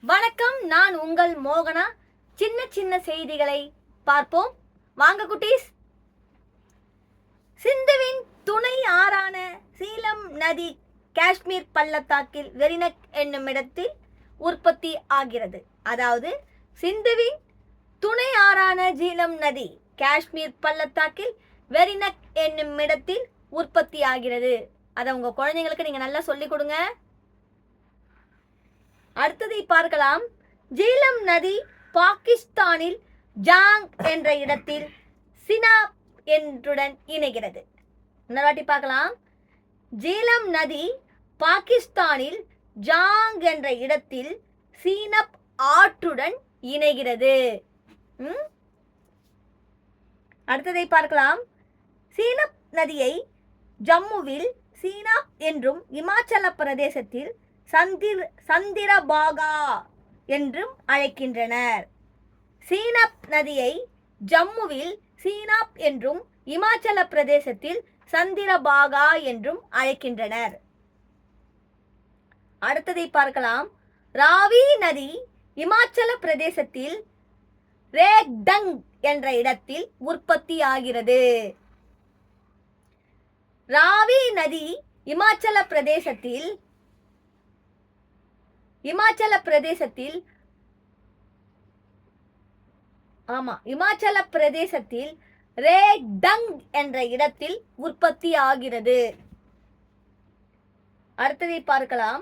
வணக்கம், நான் உங்கள் மோகனா. சின்ன சின்ன செய்திகளை பார்ப்போம் வாங்க குட்டீஸ். சிந்துவின் துணை ஆறான சீலம் நதி காஷ்மீர் பள்ளத்தாக்கில் வெரினக் என்னும் இடத்தில் உற்பத்தி ஆகிறது. அதாவது சிந்துவின் துணை ஆறான சீலம் நதி காஷ்மீர் பள்ளத்தாக்கில் வெரினக் என்னும் இடத்தில் உற்பத்தி ஆகிறது. அதை உங்க குழந்தைங்களுக்கு நீங்க நல்லா சொல்லிக் கொடுங்க. அடுத்ததை பார்க்கலாம். ஜீலம் நதி பாகிஸ்தானில் ஜாங் என்ற இடத்தில் சினாப் என்றுடன் இணைகிறது. இன்னொரு பார்க்கலாம். ஜீலம் நதி பாகிஸ்தானில் ஜாங் என்ற இடத்தில் சீனப் ஆற்றுடன் இணைகிறது. அடுத்ததை பார்க்கலாம். சீனப் நதியை ஜம்முவில் சீனாப் என்றும் இமாச்சல பிரதேசத்தில் சந்திரபாகா என்றும் அழைக்கின்றனர். சீனப் நதியை ஜம்முவில் சீனாப் என்றும் இமாச்சல பிரதேசத்தில் சந்திரபாகா என்றும் அழைக்கின்றனர். அடுத்ததை பார்க்கலாம். ராவி நதி இமாச்சல பிரதேசத்தில் ரேக்டங் என்ற இடத்தில் உற்பத்தி ஆகிறது. ராவி நதி இமாச்சல பிரதேசத்தில் ரேக்டங் என்ற இடத்தில் உற்பத்தி ஆகிறது. அடுத்ததை பார்க்கலாம்.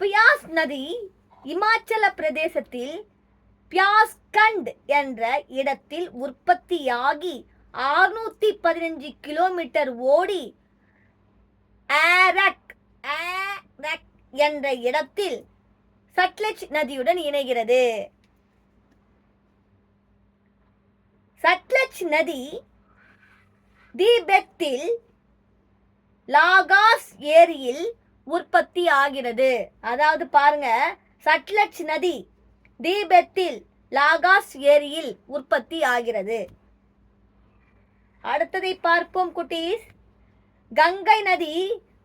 பியாஸ் நதி இமாச்சல பிரதேசத்தில் பியாஸ்கண்ட் என்ற இடத்தில் உற்பத்தியாகி 615 கிலோமீட்டர் ஓடி ஆரக் என்ற இடத்தில் சட்லஜ் நதியுடன் இணைகிறது. சட்லஜ் நதி திபெத்தில் லாகாஸ் ஏரியில் உற்பத்தி ஆகிறது. அதாவது பாருங்க, சட்லஜ் நதி திபெத்தில் லாகாஸ் ஏரியில் உற்பத்தி ஆகிறது. அடுத்ததை பார்ப்போம் குட்டீஸ். கங்கை நதி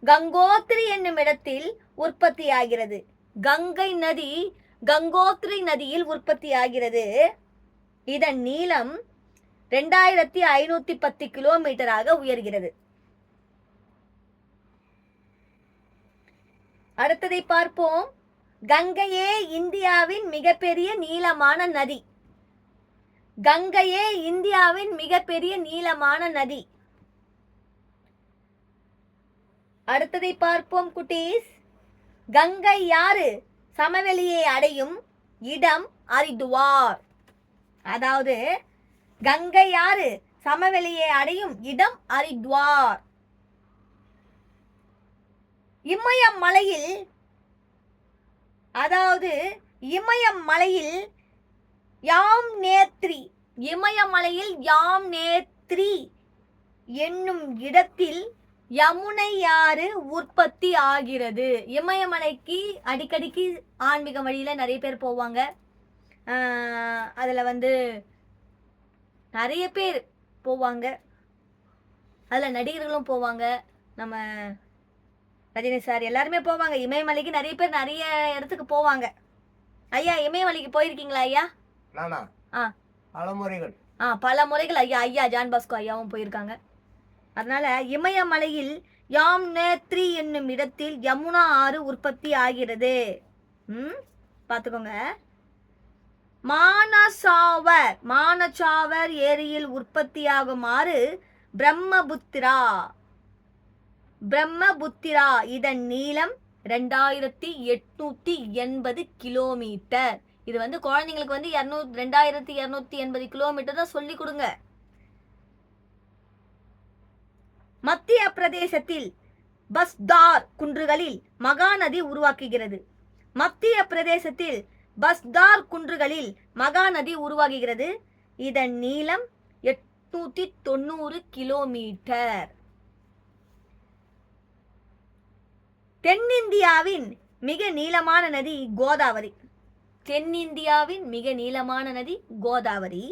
கங்கோத்ரி என்னும் இடத்தில் உற்பத்தி ஆகிறது. கங்கை நதி கங்கோத்ரி நதியில் உற்பத்தி ஆகிறது. இதன் நீளம் 2510 கிலோமீட்டராக உயர்கிறது. அடுத்ததை பார்ப்போம். கங்கையே இந்தியாவின் மிகப்பெரிய நீளமான நதி. கங்கையே இந்தியாவின் மிகப்பெரிய நீளமான நதி. அடுத்ததை பார்ப்போம் குட்டீஸ். கங்கை யாரு சமவெளியை அடையும் இடம் ஹரித்வார். அதாவது கங்கை யாரு சமவெளியை அடையும் இடம் ஹரித்வார். இமயமலையில் யாம்நேத்ரி என்னும் இடத்தில் யமுனை ஆறு உற்பத்தி ஆகிறது. இமயமலைக்கு அடிக்கடிக்கு ஆன்மீக வழியில் நிறைய பேர் போவாங்க. அதில் நிறைய பேர் போவாங்க. அதில் நடிகர்களும் போவாங்க. நம்ம ரஜினி சார் எல்லாருமே போவாங்க. இமயமலைக்கு நிறைய பேர் நிறைய இடத்துக்கு போவாங்க. ஐயா, இமயமலைக்கு போயிருக்கீங்களா ஐயா? பல முறைகள் ஐயா ஜான் பாஸ்கோ ஐயாவும் போயிருக்காங்க. அதனால இமயமலையில் யாம்நேத்ரி என்னும் இடத்தில் யமுனா ஆறு உற்பத்தி ஆகிறது. பார்த்துக்கோங்க. மானசாவர் ஏரியில் உற்பத்தியாகும் ஆறு பிரம்மபுத்திரா. இதன் நீளம் 2880 கிலோமீட்டர். இது குழந்தைங்களுக்கு 2280 கிலோமீட்டர் தான் சொல்லி கொடுங்க. மத்திய பிரதேசத்தில் பஸ்தார் குன்றுகளில் மகாநதி உருவாக்குகிறது. இதன் நீளம் 890 கிலோமீட்டர். தென்னிந்தியாவின் மிக நீளமான நதி கோதாவரி.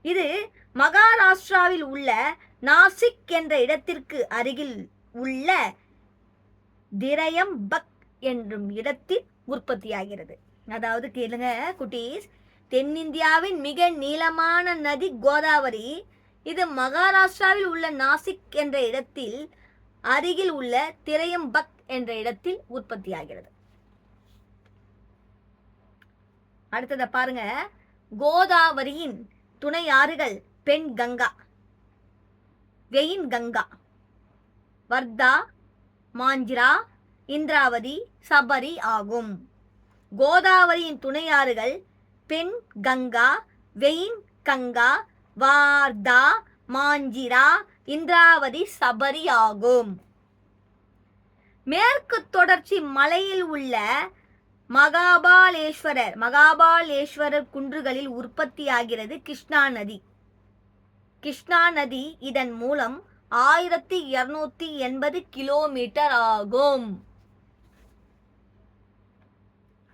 இது மகாராஷ்டிராவில் உள்ள நாசிக் என்ற இடத்திற்கு அருகில் உள்ள திரயம்பக் என்னும் இடத்தில் உற்பத்தியாகிறது. அதாவது கேளுங்க குட்டீஸ், தென்னிந்தியாவின் மிக நீளமான நதி கோதாவரி. இது மகாராஷ்டிராவில் உள்ள நாசிக் என்ற இடத்தில் அருகில் உள்ள திரையம்பக் என்ற இடத்தில் உற்பத்தியாகிறது. அடுத்தத பாருங்க, கோதாவரியின் துணை ஆறுகள் பெண் கங்கா, வெயின் கங்கா, வர்தா, மாஞ்சிரா, இந்திராவதி, சபரி ஆகும். கோதாவரியின் துணை ஆறுகள் பெண் கங்கா, வெயின் கங்கா, வார்தா, மாஞ்சிரா, இந்திராவதி, சபரி ஆகும். மேற்கு தொடர்ச்சி மலையில் உள்ள மகாபாலேஸ்வரர் குன்றுகளில் உற்பத்தியாகிறது கிருஷ்ணா நதி. கிருஷ்ணா நதி இதன் மூலம் 1280 கிலோமீட்டர் ஆகும்.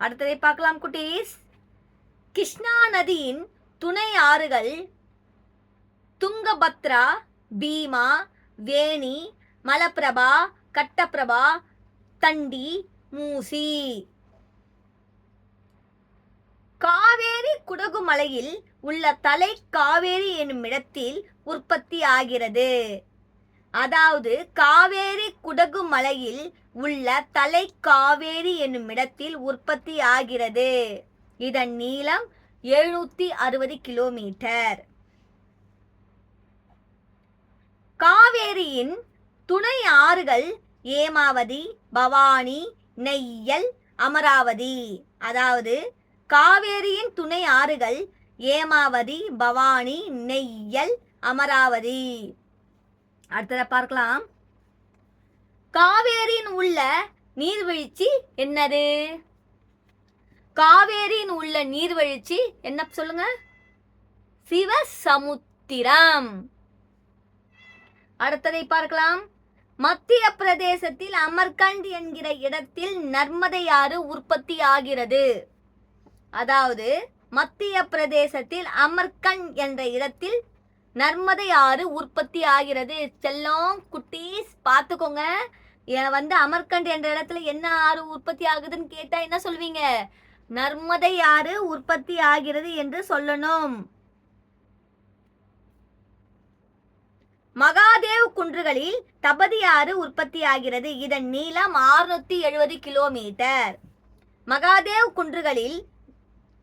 அடுத்ததை பார்க்கலாம் குட்டீஸ். கிருஷ்ணா நதியின் துணை ஆறுகள் துங்கபத்ரா, பீமா, வேணி, மலப்பிரபா, கட்டப்பிரபா, தண்டி, மூசி. காவேரி குடகு மலையில் உள்ள தலை காவேரி என்னும் இடத்தில் உற்பத்தி ஆகிறது. அதாவது காவேரி குடகு மலையில் உள்ள தலை காவேரி என்னும் இடத்தில் உற்பத்தி ஆகிறது. இதன் நீளம் 760 கிலோமீட்டர். காவேரியின் துணை ஆறுகள் ஏமாவதி, பவானி, நெய்யல், அமராவதி. அதாவது காவேரியின் துணை ஆறுகள் ஏமாவதி, பவானி, நெய்யல், அமராவதி. அடுத்தத பார்க்கலாம். காவேரியின் உள்ள நீர்வீழ்ச்சி என்னது? காவேரியின் உள்ள நீர்வீழ்ச்சி என்ன சொல்லுங்க? சிவசமுத்திரம். அடுத்ததை பார்க்கலாம். மத்திய பிரதேசத்தில் அமர்கண்ட் என்கிற இடத்தில் நர்மதை ஆறு உற்பத்தி ஆகிறது. அதாவது மத்திய பிரதேசத்தில் அமர்கண்ட் என்ற இடத்தில் நர்மதை ஆறு உற்பத்தி ஆகிறது. செல்லம் குட்டீஸ் பார்த்துக்கோங்க. அமர்கண்ட் என்ற இடத்துல என்ன ஆறு உற்பத்தி ஆகுதுன்னு கேட்டா என்ன சொல்வீங்க? நர்மதை ஆறு உற்பத்தி ஆகிறது என்று சொல்லணும். மகாதேவ் குன்றுகளில் தபதி ஆறு உற்பத்தி ஆகிறது. இதன் நீளம் 670 கிலோமீட்டர். மகாதேவ் குன்றுகளில்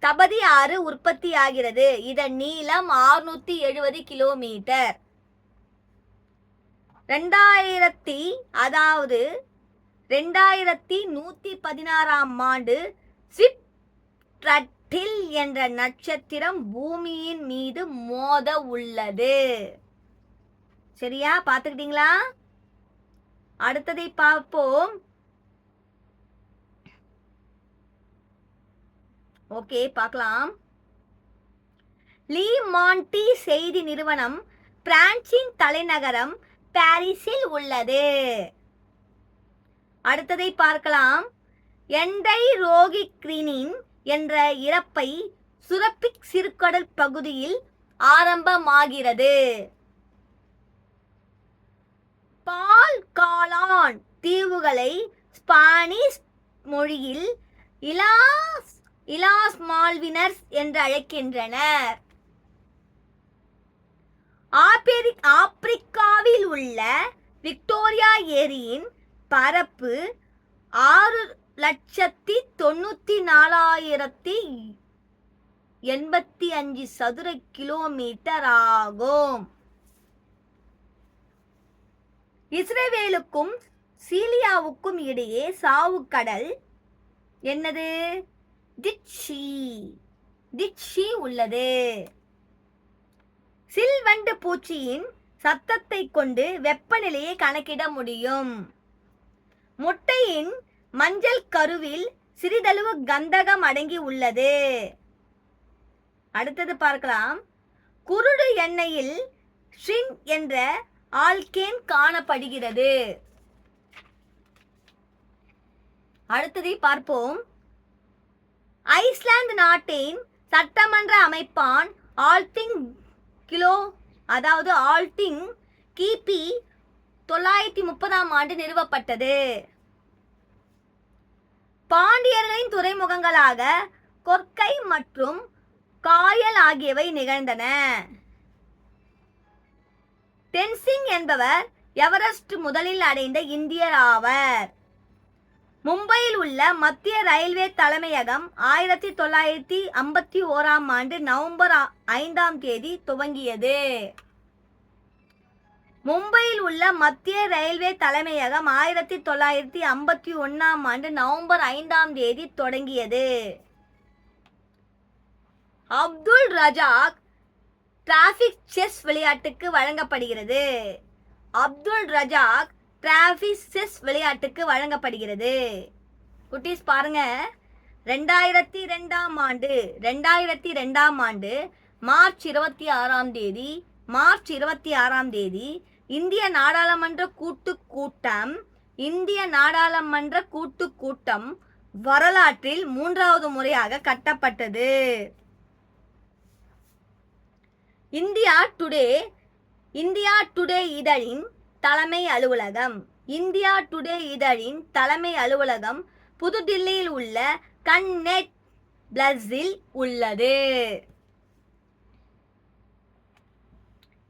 தபதி ஆறு உற்பத்தி ஆகிறது. இதன் நீளம் 670 கிலோமீட்டர். 2116ஆம் ஆண்டு ஸ்விப்ட்ரட்டில் என்ற நட்சத்திரம் பூமியின் மீது மோத உள்ளது. சரியா? பார்த்துக்கிட்டீங்களா? அடுத்ததை பார்ப்போம். ஓகே, பார்க்கலாம். லீ மான்டி செய்தி நிறுவனம் பிரான்சின் தலைநகரம் பாரிஸில் உள்ளது. அடுத்ததை பார்க்கலாம். என்டைரோகிக்ரினின் என்ற இறப்பை சுரப்பிக் சிறுகடல் பகுதியில் ஆரம்பமாகிறது. பால்காளான் தீவுகளை ஸ்பானிஷ் மொழியில் இலாஸ் மால்வினர்ஸ் என்று அழைக்கின்றனர். ஆப்பிரிக்காவில் உள்ள விக்டோரியா ஏரியின் பரப்பு 6,94,085 சதுர கிலோமீட்டர் ஆகும். இஸ்ரேலுக்கும் சீரியாவுக்கும் இடையே சாவுக்கடல் என்னது? டிட்ஷி உள்ளது. சில்வண்டு பூச்சியின் சத்தத்தை கொண்டு வெப்பநிலையை கணக்கிட முடியும். முட்டையின் மஞ்சள் கருவில் சிறிதளவு கந்தகம் அடங்கி உள்ளது. அடுத்தது பார்க்கலாம். குருடு எண்ணெயில் ஷின் என்ற ஆல்கேன் காணப்படுகிறது. அடுத்ததை பார்ப்போம். ஐஸ்லாந்து நாட்டின் சட்டமன்ற அமைப்பான் ஆல்திங் கிபி 930ஆம் ஆண்டு நிறுவப்பட்டது. பாண்டியர்களின் துறைமுகங்களாக கொற்கை மற்றும் காயல் ஆகியவை நிகழ்ந்தன. தென்சிங் என்பவர் எவரெஸ்ட் முதலில் அடைந்த இந்தியர் ஆவர். மும்பையில் உள்ள மத்திய ரயில்வே தலைமையகம் 1951 நவம்பர் 5 துவங்கியது. மும்பையில் உள்ள மத்திய ரயில்வே தலைமையகம் 1951 நவம்பர் 5 தொடங்கியது. அப்துல் ரஜாக் டிராபிக் செஸ் விளையாட்டுக்கு வழங்கப்படுகிறது. அப்துல் ரஜாக் டிராபிக் செஸ் விளையாட்டுக்கு வழங்கப்படுகிறது. குட்டீஸ் பாருங்க, 2002 ஆண்டு மார்ச் 26 இந்திய நாடாளுமன்ற கூட்டுக்கூட்டம் வரலாற்றில் 3வது முறையாக கட்டப்பட்டது. இந்தியா டுடே இதழின் தலைமை அலுவலகம் புதுடில்லியில் உள்ள கன்னெட் பிளஸில் உள்ளது.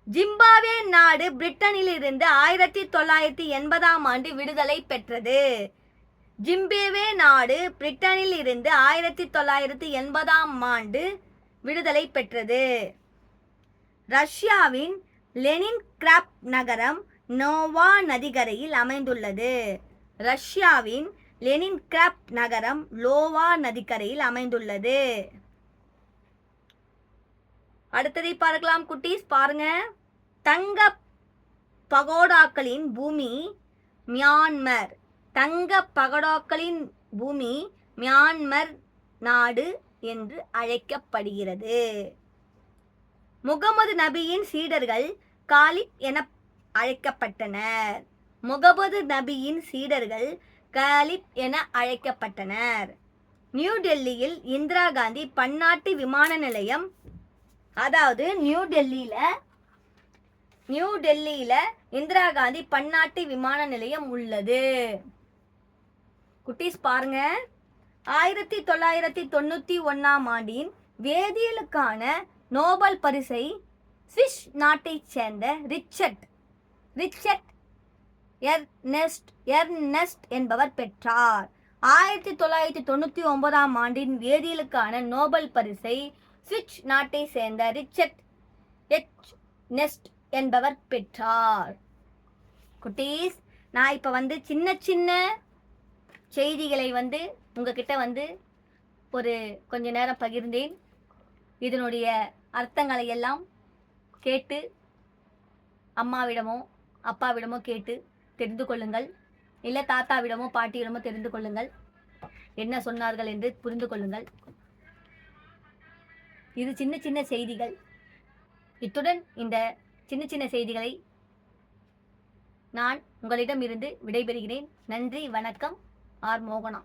ஜிம்பாப்வே நாடு பிரிட்டனில் இருந்து 1980 விடுதலை பெற்றது. ஜிம்பாப்வே நாடு பிரிட்டனில் இருந்து 1980 விடுதலை பெற்றது. ரஷ்யாவின் லெனின்கிராட் நகரம் நோவா நதிக்கரையில் அமைந்துள்ளது. ரஷ்யாவின் லெனின்கிராட் நகரம் லோவா நதிக்கரையில் அமைந்துள்ளது. அடுத்ததை பார்க்கலாம் குட்டீஸ், பாருங்க. தங்க பகோடாக்களின் பூமி மியான்மர். தங்க பகோடாக்களின் பூமி மியான்மர் நாடு என்று அழைக்கப்படுகிறது. முகமது நபியின் சீடர்கள் காலிப் என அழைக்கப்பட்டனர். முகமது நபியின் சீடர்கள் காலிப் என அழைக்கப்பட்டனர். நியூ டெல்லியில் இந்திரா காந்தி பன்னாட்டு விமான நிலையம், அதாவது நியூ டெல்லியில இந்திரா காந்தி பன்னாட்டு விமான நிலையம் உள்ளது. குட்டீஸ் பாருங்க, 1991 வேதியியலுக்கான நோபல் பரிசை சுவிஸ் நாட்டைச் சேர்ந்த ரிச்சர்ட் எர்னெஸ்ட் என்பவர் பெற்றார். 1999 வேதியியலுக்கான நோபல் பரிசை சுவிஸ் நாட்டை சேர்ந்த ரிச்சர்ட் எர்னெஸ்ட் என்பவர் பெற்றார். குட்டீஸ், நான் இப்போ சின்ன சின்ன செய்திகளை உங்ககிட்ட ஒரு கொஞ்ச நேரம் பகிர்ந்தேன். இதனுடைய அர்த்தங்களை எல்லாம் கேட்டு அம்மாவிடமோ அப்பாவிடமோ கேட்டு தெரிந்து கொள்ளுங்கள். இல்லை தாத்தாவிடமோ பாட்டியிடமோ தெரிந்து கொள்ளுங்கள். என்ன சொன்னார்கள் என்று புரிந்து கொள்ளுங்கள். இது சின்ன சின்ன செய்திகள். இத்துடன் இந்த சின்ன சின்ன செய்திகளை நான் உங்களிடம் இருந்து விடைபெறுகிறேன். நன்றி, வணக்கம். ஆர் மோகனா.